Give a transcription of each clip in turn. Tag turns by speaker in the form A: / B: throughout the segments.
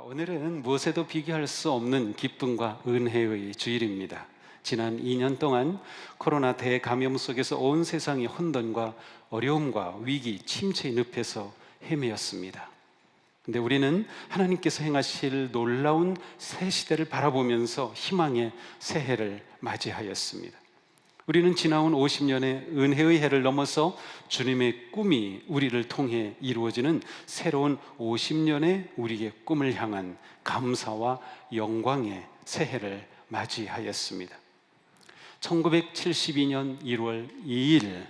A: 오늘은 무엇에도 비교할 수 없는 기쁨과 은혜의 주일입니다. 지난 2년 동안 코로나 대감염 속에서 온 세상이 혼돈과 어려움과 위기, 침체의 늪에서 헤매었습니다. 근데 우리는 하나님께서 행하실 놀라운 새 시대를 바라보면서 희망의 새해를 맞이하였습니다. 우리는 지나온 50년의 은혜의 해를 넘어서 주님의 꿈이 우리를 통해 이루어지는 새로운 50년의 우리의 꿈을 향한 감사와 영광의 새해를 맞이하였습니다. 1972년 1월 2일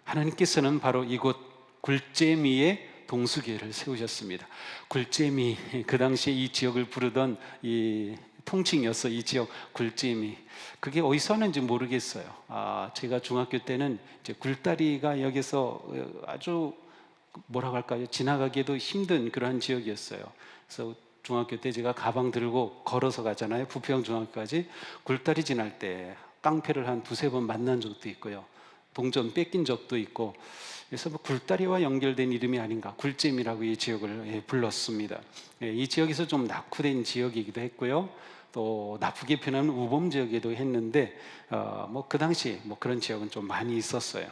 A: 하나님께서는 바로 이곳 굴재미에 동수교회를 세우셨습니다. 굴재미, 그 당시에 이 지역을 부르던 이 통칭이었어. 이 지역 굴재미. 그게 어디서 왔는지 모르겠어요. 제가 중학교 때는 이제 굴다리가 여기서 아주 뭐라고 할까요? 지나가기에도 힘든 그러한 지역이었어요. 그래서 중학교 때 제가 가방 들고 걸어서 가잖아요. 부평중학교까지. 굴다리 지날 때 깡패를 한 두세 번 만난 적도 있고요. 동전 뺏긴 적도 있고, 그래서 뭐 굴다리와 연결된 이름이 아닌가, 굴잼이라고 이 지역을 불렀습니다. 이 지역에서 좀 낙후된 지역이기도 했고요. 또 나쁘게 표현하면 우범 지역이기도 했는데, 뭐 그 당시 뭐 그런 지역은 좀 많이 있었어요.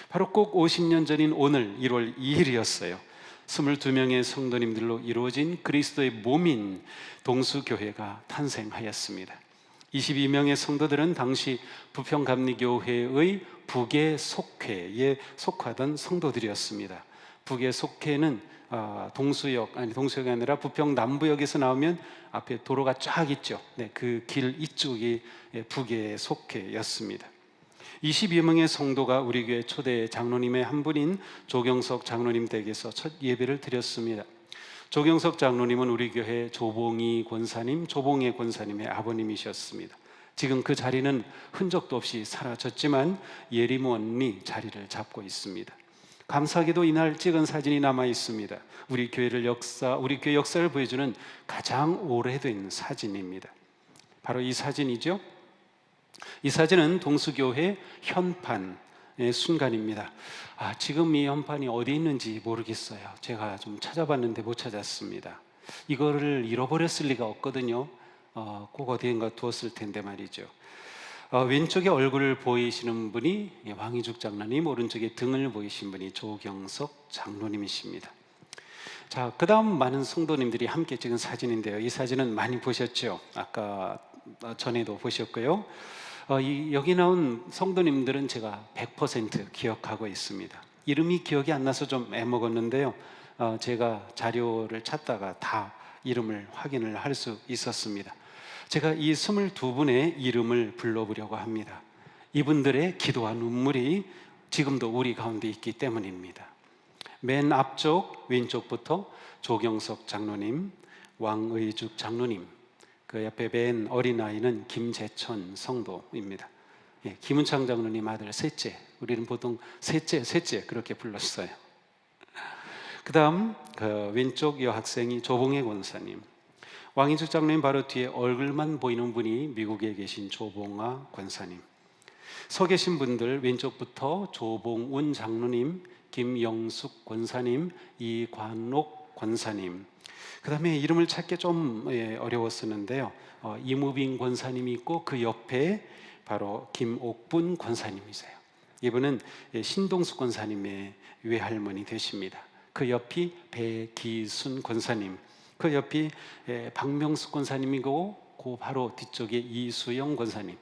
A: 바로 꼭 50년 전인 오늘 1월 2일이었어요. 22명의 성도님들로 이루어진 그리스도의 몸인 동수교회가 탄생하였습니다. 22명의 성도들은 당시 부평감리교회의 북의 속회에 속하던 성도들이었습니다. 북의 속회는 동수역이 아니라 부평 남부역에서 나오면 앞에 도로가 쫙 있죠. 네, 그 길 이쪽이 북의 속회였습니다. 22명의 성도가 우리 교회 초대 장로님의 한 분인 조경석 장로님 댁에서 첫 예배를 드렸습니다. 조경석 장로님은 우리 교회 조봉의 권사님의 아버님이셨습니다. 지금 그 자리는 흔적도 없이 사라졌지만 예리원리 자리를 잡고 있습니다. 감사하게도 이날 찍은 사진이 남아 있습니다. 우리 교회 역사를 보여주는 가장 오래된 사진입니다. 바로 이 사진이죠. 이 사진은 동수교회 현판의 순간입니다. 지금 이 현판이 어디 있는지 모르겠어요. 제가 좀 찾아봤는데 못 찾았습니다. 이거를 잃어버렸을 리가 없거든요. 꼭 어디인가 두었을 텐데 말이죠. 왼쪽에 얼굴을 보이시는 분이 왕희죽 장로님, 오른쪽에 등을 보이신 분이 조경석 장로님이십니다. 자, 그 다음 많은 성도님들이 함께 찍은 사진인데요. 이 사진은 많이 보셨죠? 아까 전에도 보셨고요. 여기 나온 성도님들은 제가 100% 기억하고 있습니다. 이름이 기억이 안 나서 좀 애먹었는데요. 제가 자료를 찾다가 다 이름을 확인을 할 수 있었습니다. 제가 이 22분의 이름을 불러보려고 합니다. 이분들의 기도와 눈물이 지금도 우리 가운데 있기 때문입니다. 맨 앞쪽 왼쪽부터 조경석 장로님, 왕의죽 장로님, 그 옆에 맨 어린아이는 김재천 성도입니다. 김은창 장로님 아들 셋째, 우리는 보통 셋째 그렇게 불렀어요. 그 다음 그 왼쪽 여학생이 조봉의 권사님, 왕희숙 장로님 바로 뒤에 얼굴만 보이는 분이 미국에 계신 조봉아 권사님, 서 계신 분들 왼쪽부터 조봉운 장로님, 김영숙 권사님, 이관옥 권사님, 그 다음에 이름을 찾기 좀 어려웠었는데요. 이무빈 권사님이 있고 그 옆에 바로 김옥분 권사님이세요. 이분은 신동숙 권사님의 외할머니 되십니다. 그 옆이 배기순 권사님, 그 옆이 박명숙 권사님이고 그 바로 뒤쪽에 이수영 권사님,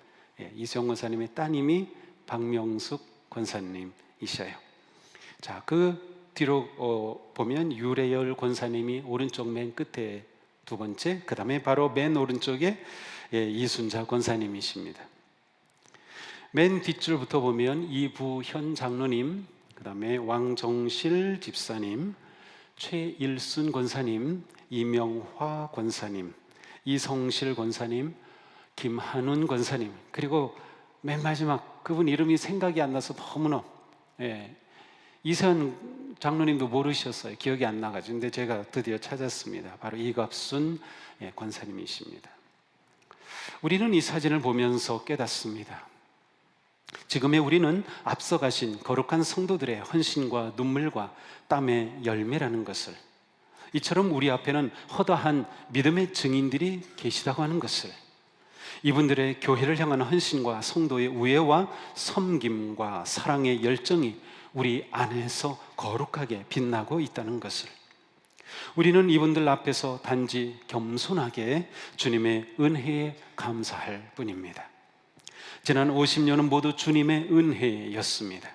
A: 이수영 권사님의 따님이 박명숙 권사님이셔요. 자, 그 뒤로 보면 유래열 권사님이 오른쪽 맨 끝에 두 번째, 그 다음에 바로 맨 오른쪽에 이순자 권사님이십니다. 맨 뒷줄부터 보면 이부현 장로님, 그 다음에 왕정실 집사님, 최일순 권사님, 이명화 권사님, 이성실 권사님, 김한운 권사님, 그리고 맨 마지막 그분 이름이 생각이 안 나서 너무나 이세현 장로님도 모르셨어요. 기억이 안 나가지고. 근데 제가 드디어 찾았습니다. 바로 이갑순 권사님이십니다. 우리는 이 사진을 보면서 깨닫습니다. 지금의 우리는 앞서가신 거룩한 성도들의 헌신과 눈물과 땀의 열매라는 것을, 이처럼 우리 앞에는 허다한 믿음의 증인들이 계시다고 하는 것을, 이분들의 교회를 향한 헌신과 성도의 우애와 섬김과 사랑의 열정이 우리 안에서 거룩하게 빛나고 있다는 것을, 우리는 이분들 앞에서 단지 겸손하게 주님의 은혜에 감사할 뿐입니다. 지난 50년은 모두 주님의 은혜였습니다.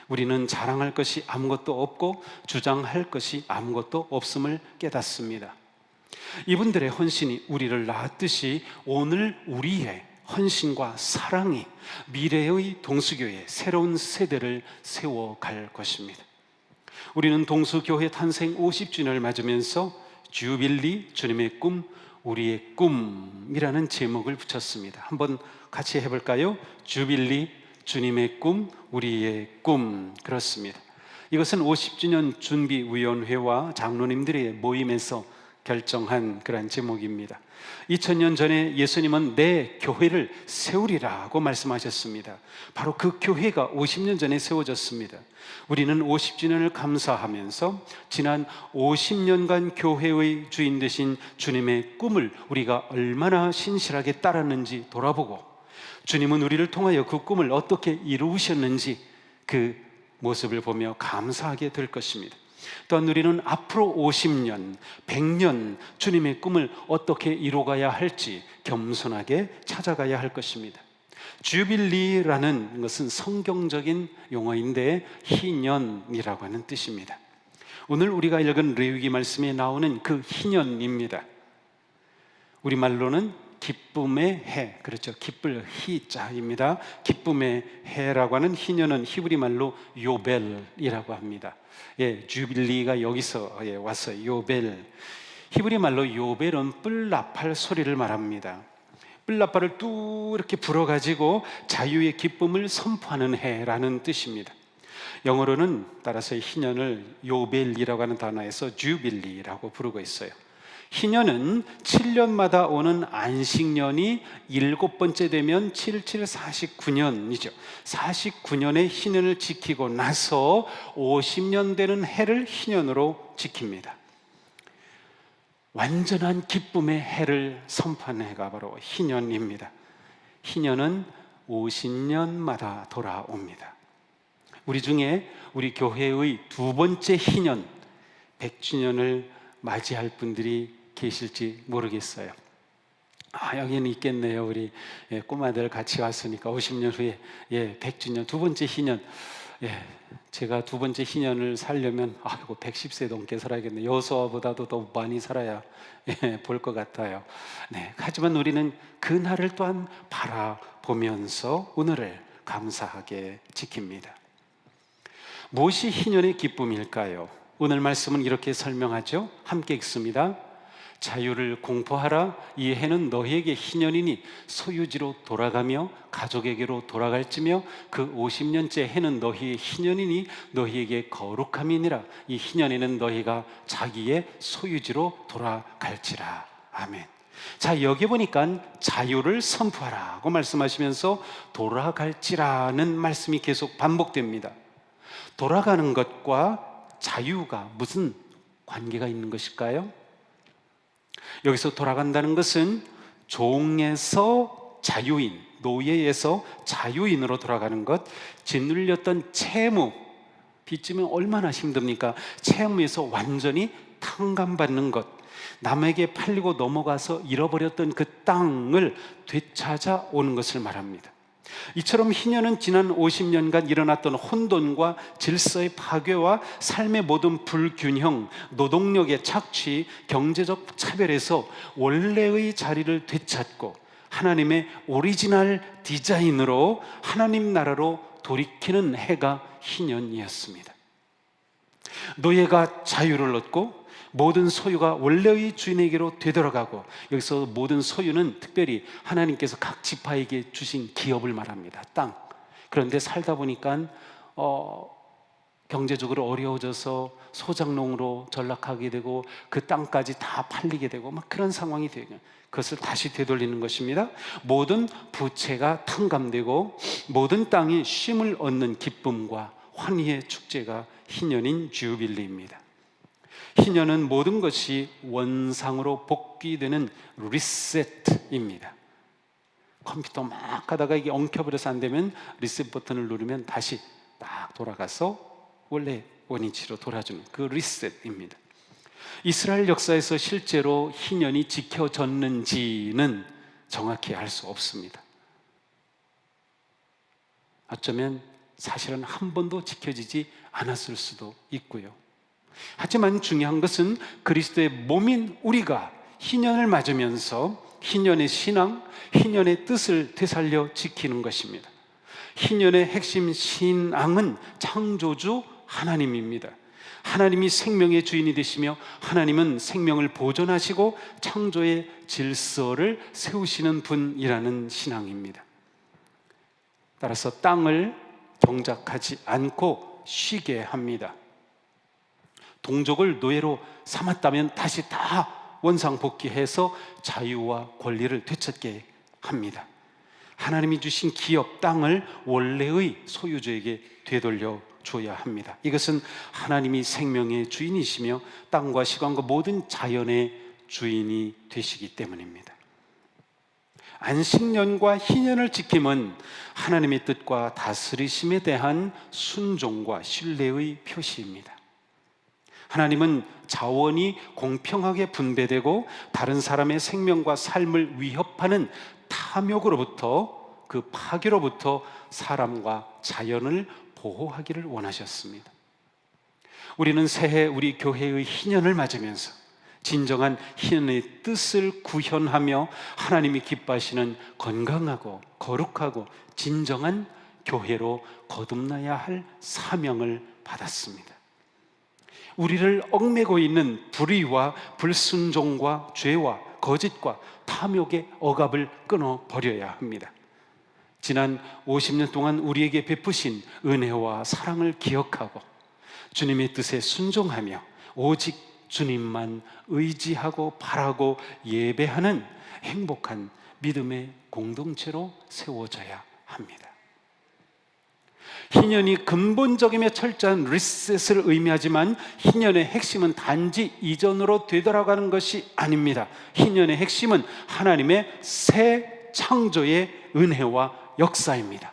A: 우리는 자랑할 것이 아무것도 없고 주장할 것이 아무것도 없음을 깨닫습니다. 이분들의 헌신이 우리를 낳았듯이 오늘 우리의 헌신과 사랑이 미래의 동수교회 새로운 세대를 세워갈 것입니다. 우리는 동수교회 탄생 50주년을 맞으면서 주빌리 주님의 꿈, 우리의 꿈이라는 제목을 붙였습니다. 한번 같이 해볼까요? 주빌리 주님의 꿈, 우리의 꿈. 그렇습니다. 이것은 50주년 준비위원회와 장로님들의 모임에서 결정한 그런 제목입니다. 2000년 전에 예수님은 내 교회를 세우리라고 말씀하셨습니다. 바로 그 교회가 50년 전에 세워졌습니다. 우리는 50주년을 감사하면서 지난 50년간 교회의 주인 되신 주님의 꿈을 우리가 얼마나 신실하게 따랐는지 돌아보고, 주님은 우리를 통하여 그 꿈을 어떻게 이루셨는지 그 모습을 보며 감사하게 될 것입니다. 또한 우리는 앞으로 50년, 100년 주님의 꿈을 어떻게 이루어가야 할지 겸손하게 찾아가야 할 것입니다. 주빌리라는 것은 성경적인 용어인데 희년이라고 하는 뜻입니다. 오늘 우리가 읽은 레위기 말씀에 나오는 그 희년입니다. 우리말로는 기쁨의 해, 그렇죠. 기쁠 희자입니다. 기쁨의 해라고 하는 희년은 히브리 말로 요벨이라고 합니다. 예, 주빌리가 여기서 와서 요벨. 히브리 말로 요벨은 뿔나팔 소리를 말합니다. 뿔나팔을 뚜 이렇게 불어가지고 자유의 기쁨을 선포하는 해라는 뜻입니다. 영어로는 따라서 희년을 요벨이라고 하는 단어에서 주빌리라고 부르고 있어요. 희년은 7년마다 오는 안식년이 7번째 되면 77, 49년이죠. 49년의 희년을 지키고 나서 50년 되는 해를 희년으로 지킵니다. 완전한 기쁨의 해를 선포하는 해가 바로 희년입니다. 희년은 50년마다 돌아옵니다. 우리 중에 우리 교회의 두 번째 희년 100주년을 맞이할 분들이 계실지 모르겠어요. 여기는 있겠네요. 우리 꼬마들 같이 왔으니까 50년 후에 100주년 두 번째 희년. 제가 두 번째 희년을 살려면 110세 넘게 살아야겠네요. 여호수아보다도 더 많이 살아야 볼 것 같아요. 하지만 우리는 그 날을 또한 바라보면서 오늘을 감사하게 지킵니다. 무엇이 희년의 기쁨일까요? 오늘 말씀은 이렇게 설명하죠. 함께 읽습니다. 자유를 공포하라. 이 해는 너희에게 희년이니 소유지로 돌아가며 가족에게로 돌아갈지며 그 50년째 해는 너희의 희년이니 너희에게 거룩함이니라. 이 희년에는 너희가 자기의 소유지로 돌아갈지라. 아멘. 자, 여기 보니까 자유를 선포하라고 말씀하시면서 돌아갈지라는 말씀이 계속 반복됩니다. 돌아가는 것과 자유가 무슨 관계가 있는 것일까요? 여기서 돌아간다는 것은 종에서 자유인, 노예에서 자유인으로 돌아가는 것, 짓눌렸던 채무, 빚지면 얼마나 힘듭니까? 채무에서 완전히 탕감받는 것, 남에게 팔리고 넘어가서 잃어버렸던 그 땅을 되찾아오는 것을 말합니다. 이처럼 희년은 지난 50년간 일어났던 혼돈과 질서의 파괴와 삶의 모든 불균형, 노동력의 착취, 경제적 차별에서 원래의 자리를 되찾고 하나님의 오리지널 디자인으로 하나님 나라로 돌이키는 해가 희년이었습니다. 노예가 자유를 얻고 모든 소유가 원래의 주인에게로 되돌아가고, 여기서 모든 소유는 특별히 하나님께서 각 지파에게 주신 기업을 말합니다. 땅. 그런데 살다 보니까 경제적으로 어려워져서 소작농으로 전락하게 되고 그 땅까지 다 팔리게 되고 막 그런 상황이 되고, 그것을 다시 되돌리는 것입니다. 모든 부채가 탕감되고 모든 땅이 쉼을 얻는 기쁨과 환희의 축제가 희년인 주빌리입니다. 희년은 모든 것이 원상으로 복귀되는 리셋입니다. 컴퓨터 막 하다가 이게 엉켜버려서 안 되면 리셋 버튼을 누르면 다시 딱 돌아가서 원래 원위치로 돌아주는 그 리셋입니다. 이스라엘 역사에서 실제로 희년이 지켜졌는지는 정확히 알 수 없습니다. 어쩌면 사실은 한 번도 지켜지지 않았을 수도 있고요. 하지만 중요한 것은 그리스도의 몸인 우리가 희년을 맞으면서 희년의 신앙, 희년의 뜻을 되살려 지키는 것입니다. 희년의 핵심 신앙은 창조주 하나님입니다. 하나님이 생명의 주인이 되시며 하나님은 생명을 보존하시고 창조의 질서를 세우시는 분이라는 신앙입니다. 따라서 땅을 경작하지 않고 쉬게 합니다. 동족을 노예로 삼았다면 다시 다 원상복귀해서 자유와 권리를 되찾게 합니다. 하나님이 주신 기업 땅을 원래의 소유주에게 되돌려 줘야 합니다. 이것은 하나님이 생명의 주인이시며 땅과 시간과 모든 자연의 주인이 되시기 때문입니다. 안식년과 희년을 지킴은 하나님의 뜻과 다스리심에 대한 순종과 신뢰의 표시입니다. 하나님은 자원이 공평하게 분배되고 다른 사람의 생명과 삶을 위협하는 탐욕으로부터, 그 파괴로부터 사람과 자연을 보호하기를 원하셨습니다. 우리는 새해 우리 교회의 희년을 맞으면서 진정한 희년의 뜻을 구현하며 하나님이 기뻐하시는 건강하고 거룩하고 진정한 교회로 거듭나야 할 사명을 받았습니다. 우리를 얽매고 있는 불의와 불순종과 죄와 거짓과 탐욕의 억압을 끊어버려야 합니다. 지난 50년 동안 우리에게 베푸신 은혜와 사랑을 기억하고 주님의 뜻에 순종하며 오직 주님만 의지하고 바라고 예배하는 행복한 믿음의 공동체로 세워져야 합니다. 희년이 근본적이며 철저한 리셋을 의미하지만 희년의 핵심은 단지 이전으로 되돌아가는 것이 아닙니다. 희년의 핵심은 하나님의 새 창조의 은혜와 역사입니다.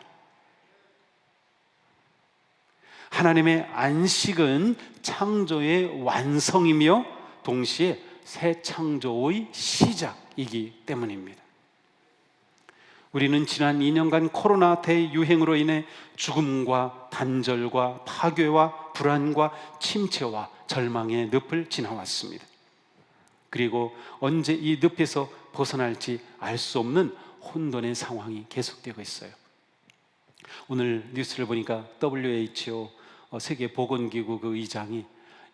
A: 하나님의 안식은 창조의 완성이며 동시에 새 창조의 시작이기 때문입니다. 우리는 지난 2년간 코로나 대유행으로 인해 죽음과 단절과 파괴와 불안과 침체와 절망의 늪을 지나왔습니다. 그리고 언제 이 늪에서 벗어날지 알 수 없는 혼돈의 상황이 계속되고 있어요. 오늘 뉴스를 보니까 WHO 세계보건기구 그 의장이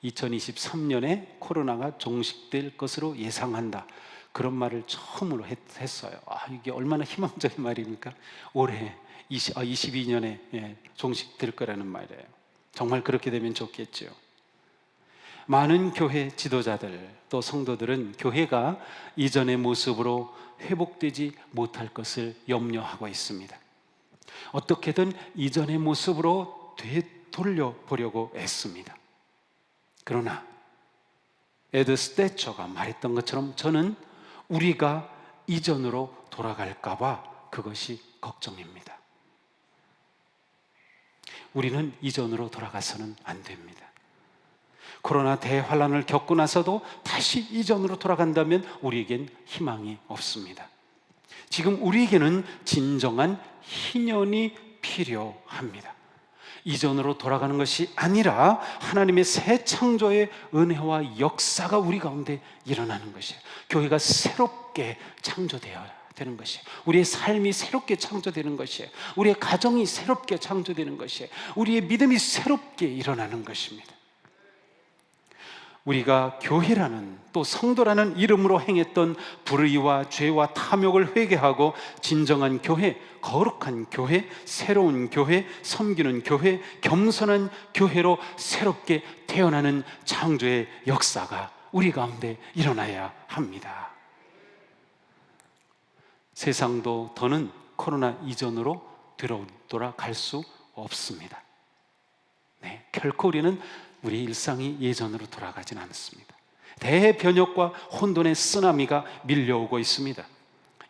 A: 2023년에 코로나가 종식될 것으로 예상한다, 그런 말을 처음으로 했어요. 이게 얼마나 희망적인 말입니까? 올해 22년에 종식될 거라는 말이에요. 정말 그렇게 되면 좋겠죠. 많은 교회 지도자들 또 성도들은 교회가 이전의 모습으로 회복되지 못할 것을 염려하고 있습니다. 어떻게든 이전의 모습으로 되돌려 보려고 애씁니다. 그러나 에드 스태처가 말했던 것처럼 저는 우리가 이전으로 돌아갈까 봐 그것이 걱정입니다. 우리는 이전으로 돌아가서는 안 됩니다. 코로나 대환란을 겪고 나서도 다시 이전으로 돌아간다면 우리에겐 희망이 없습니다. 지금 우리에게는 진정한 희년이 필요합니다. 이전으로 돌아가는 것이 아니라 하나님의 새 창조의 은혜와 역사가 우리 가운데 일어나는 것이에요. 교회가 새롭게 창조되어야 되는 것이에요. 우리의 삶이 새롭게 창조되는 것이에요. 우리의 가정이 새롭게 창조되는 것이에요. 우리의 믿음이 새롭게 일어나는 것입니다. 우리가 교회라는, 또 성도라는 이름으로 행했던 불의와 죄와 탐욕을 회개하고 진정한 교회, 거룩한 교회, 새로운 교회, 섬기는 교회, 겸손한 교회로 새롭게 태어나는 창조의 역사가 우리 가운데 일어나야 합니다. 세상도 더는 코로나 이전으로 돌아갈 수 없습니다. 결코 우리는 우리 일상이 예전으로 돌아가진 않습니다. 대변혁과 혼돈의 쓰나미가 밀려오고 있습니다.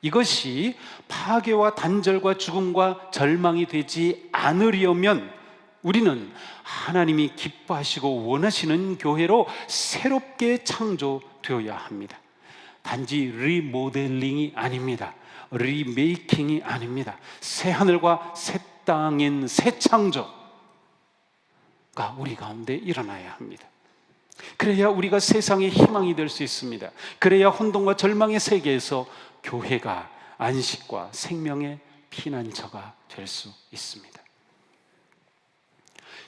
A: 이것이 파괴와 단절과 죽음과 절망이 되지 않으려면 우리는 하나님이 기뻐하시고 원하시는 교회로 새롭게 창조되어야 합니다. 단지 리모델링이 아닙니다. 리메이킹이 아닙니다. 새 하늘과 새 땅인 새 창조가 우리 가운데 일어나야 합니다. 그래야 우리가 세상의 희망이 될 수 있습니다. 그래야 혼돈과 절망의 세계에서 교회가 안식과 생명의 피난처가 될 수 있습니다.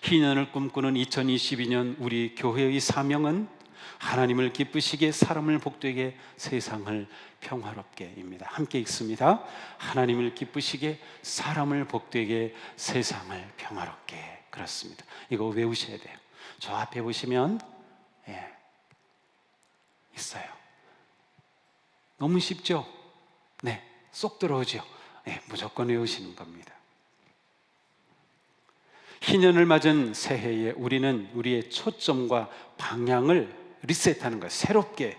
A: 희년을 꿈꾸는 2022년 우리 교회의 사명은 하나님을 기쁘시게 사람을 복되게 세상을 평화롭게입니다. 함께 읽습니다. 하나님을 기쁘시게 사람을 복되게 세상을 평화롭게. 그렇습니다. 이거 외우셔야 돼요. 저 앞에 보시면 있어요. 너무 쉽죠? 네, 쏙 들어오죠? 네, 무조건 외우시는 겁니다. 희년을 맞은 새해에 우리는 우리의 초점과 방향을 리셋하는 거예요. 새롭게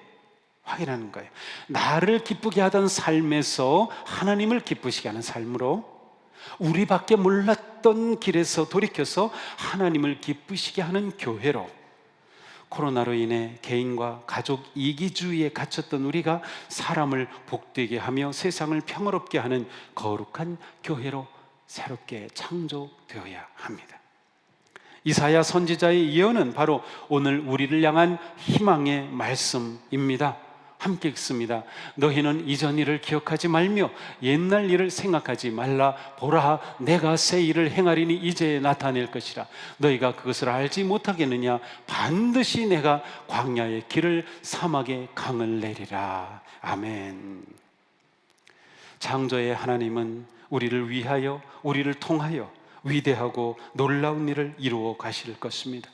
A: 확인하는 거예요. 나를 기쁘게 하던 삶에서 하나님을 기쁘시게 하는 삶으로, 우리밖에 몰랐던 길에서 돌이켜서 하나님을 기쁘시게 하는 교회로, 코로나로 인해 개인과 가족 이기주의에 갇혔던 우리가 사람을 복되게 하며 세상을 평화롭게 하는 거룩한 교회로 새롭게 창조되어야 합니다. 이사야 선지자의 예언은 바로 오늘 우리를 향한 희망의 말씀입니다. 함께 읽습니다. 너희는 이전 일을 기억하지 말며 옛날 일을 생각하지 말라. 보라, 내가 새 일을 행하리니 이제 나타낼 것이라. 너희가 그것을 알지 못하겠느냐? 반드시 내가 광야의 길을 사막의 강을 내리라. 아멘. 창조의 하나님은 우리를 위하여, 우리를 통하여 위대하고 놀라운 일을 이루어 가실 것입니다.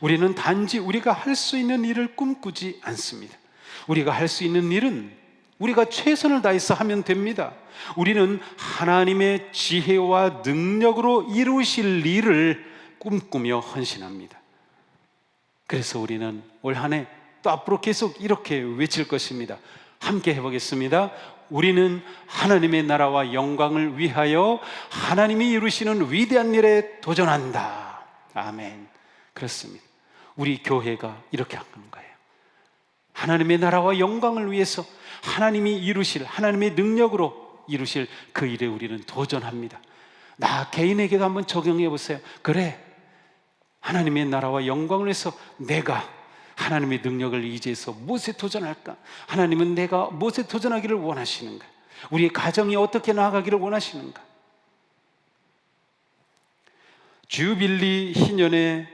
A: 우리는 단지 우리가 할 수 있는 일을 꿈꾸지 않습니다. 우리가 할 수 있는 일은 우리가 최선을 다해서 하면 됩니다. 우리는 하나님의 지혜와 능력으로 이루실 일을 꿈꾸며 헌신합니다. 그래서 우리는 올 한 해 또 앞으로 계속 이렇게 외칠 것입니다. 함께 해보겠습니다. 우리는 하나님의 나라와 영광을 위하여 하나님이 이루시는 위대한 일에 도전한다. 아멘. 그렇습니다. 우리 교회가 이렇게 하는 거예요. 하나님의 나라와 영광을 위해서 하나님이 이루실, 하나님의 능력으로 이루실 그 일에 우리는 도전합니다. 나 개인에게도 한번 적용해 보세요. 그래, 하나님의 나라와 영광을 위해서 내가 하나님의 능력을 의지해서 무엇에 도전할까? 하나님은 내가 무엇에 도전하기를 원하시는가? 우리의 가정이 어떻게 나아가기를 원하시는가? 주빌리 희년의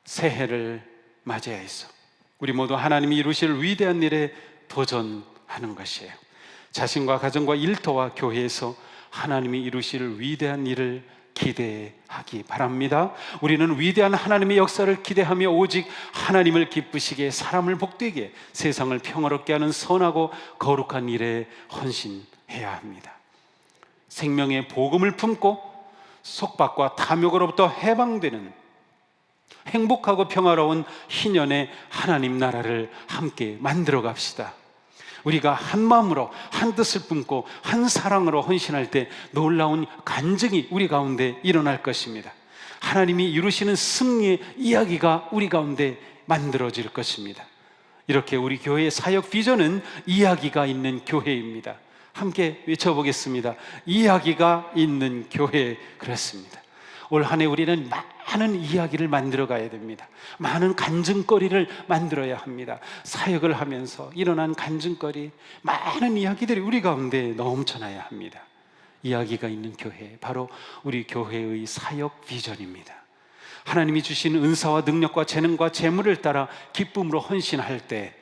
A: 새해를 맞이해서 우리 모두 하나님이 이루실 위대한 일에 도전하는 것이에요. 자신과 가정과 일터와 교회에서 하나님이 이루실 위대한 일을 기대하기 바랍니다. 우리는 위대한 하나님의 역사를 기대하며 오직 하나님을 기쁘시게, 사람을 복되게, 세상을 평화롭게 하는 선하고 거룩한 일에 헌신해야 합니다. 생명의 복음을 품고 속박과 탐욕으로부터 해방되는 행복하고 평화로운 희년의 하나님 나라를 함께 만들어 갑시다. 우리가 한 마음으로 한 뜻을 품고 한 사랑으로 헌신할 때 놀라운 간증이 우리 가운데 일어날 것입니다. 하나님이 이루시는 승리의 이야기가 우리 가운데 만들어질 것입니다. 이렇게 우리 교회의 사역 비전은 이야기가 있는 교회입니다. 함께 외쳐보겠습니다. 이야기가 있는 교회. 그렇습니다. 올 한 해 우리는 많은 이야기를 만들어 가야 됩니다. 많은 간증거리를 만들어야 합니다. 사역을 하면서 일어난 간증거리, 많은 이야기들이 우리 가운데 넘쳐나야 합니다. 이야기가 있는 교회, 바로 우리 교회의 사역 비전입니다. 하나님이 주신 은사와 능력과 재능과 재물을 따라 기쁨으로 헌신할 때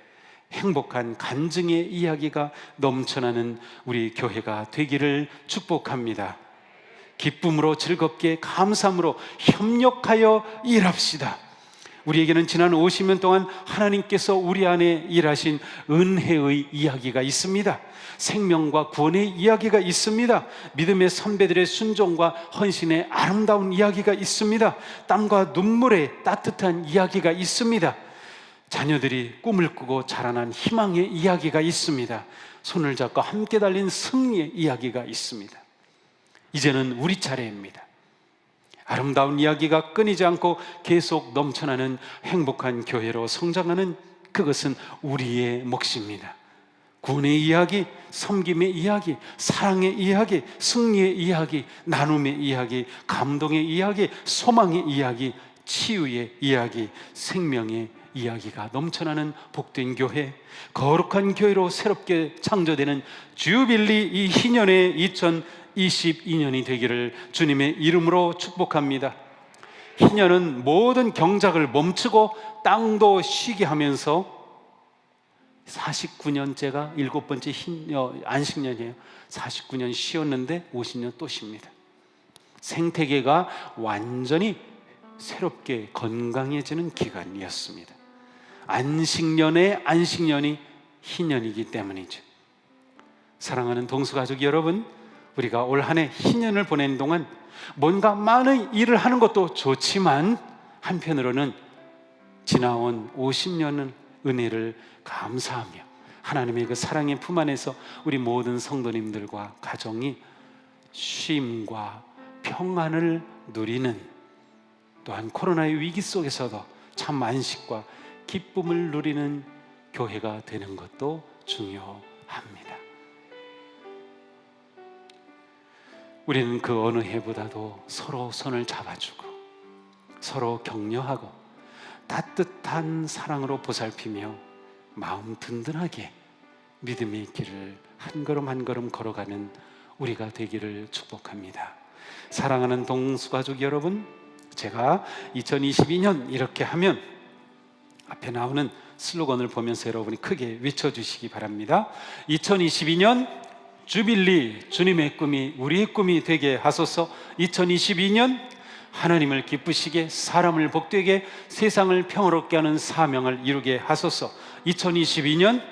A: 행복한 간증의 이야기가 넘쳐나는 우리 교회가 되기를 축복합니다. 기쁨으로, 즐겁게, 감사함으로 협력하여 일합시다. 우리에게는 지난 50년 동안 하나님께서 우리 안에 일하신 은혜의 이야기가 있습니다. 생명과 구원의 이야기가 있습니다. 믿음의 선배들의 순종과 헌신의 아름다운 이야기가 있습니다. 땀과 눈물의 따뜻한 이야기가 있습니다. 자녀들이 꿈을 꾸고 자라난 희망의 이야기가 있습니다. 손을 잡고 함께 달린 승리의 이야기가 있습니다. 이제는 우리 차례입니다. 아름다운 이야기가 끊이지 않고 계속 넘쳐나는 행복한 교회로 성장하는 그것은 우리의 몫입니다. 구원의 이야기, 섬김의 이야기, 사랑의 이야기, 승리의 이야기, 나눔의 이야기, 감동의 이야기, 소망의 이야기, 치유의 이야기, 생명의 이야기가 넘쳐나는 복된 교회, 거룩한 교회로 새롭게 창조되는 주빌리 이 희년의 2022년이 되기를 주님의 이름으로 축복합니다. 희년은 모든 경작을 멈추고 땅도 쉬게 하면서 49년째가 7번째 안식년이에요. 49년 쉬었는데 50년 또 쉽니다. 생태계가 완전히 새롭게 건강해지는 기간이었습니다. 안식년의 안식년이 희년이기 때문이죠. 사랑하는 동수가족 여러분, 우리가 올 한 해 희년을 보낸 동안 뭔가 많은 일을 하는 것도 좋지만 한편으로는 지나온 50년의 은혜를 감사하며 하나님의 그 사랑의 품 안에서 우리 모든 성도님들과 가정이 쉼과 평안을 누리는, 또한 코로나의 위기 속에서도 참 안식과 기쁨을 누리는 교회가 되는 것도 중요합니다. 우리는 그 어느 해보다도 서로 손을 잡아주고 서로 격려하고 따뜻한 사랑으로 보살피며 마음 든든하게 믿음의 길을 한 걸음 한 걸음 걸어가는 우리가 되기를 축복합니다. 사랑하는 동수가족 여러분, 제가 2022년 이렇게 하면 앞에 나오는 슬로건을 보면서 여러분이 크게 외쳐주시기 바랍니다. 2022년 주빌리, 주님의 꿈이 우리의 꿈이 되게 하소서. 2022년 하나님을 기쁘시게, 사람을 복되게, 세상을 평화롭게 하는 사명을 이루게 하소서. 2022년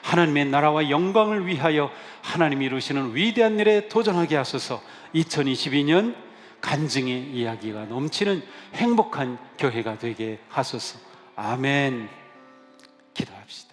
A: 하나님의 나라와 영광을 위하여 하나님이 이루시는 위대한 일에 도전하게 하소서. 2022년 간증의 이야기가 넘치는 행복한 교회가 되게 하소서. 아멘. 기도합시다.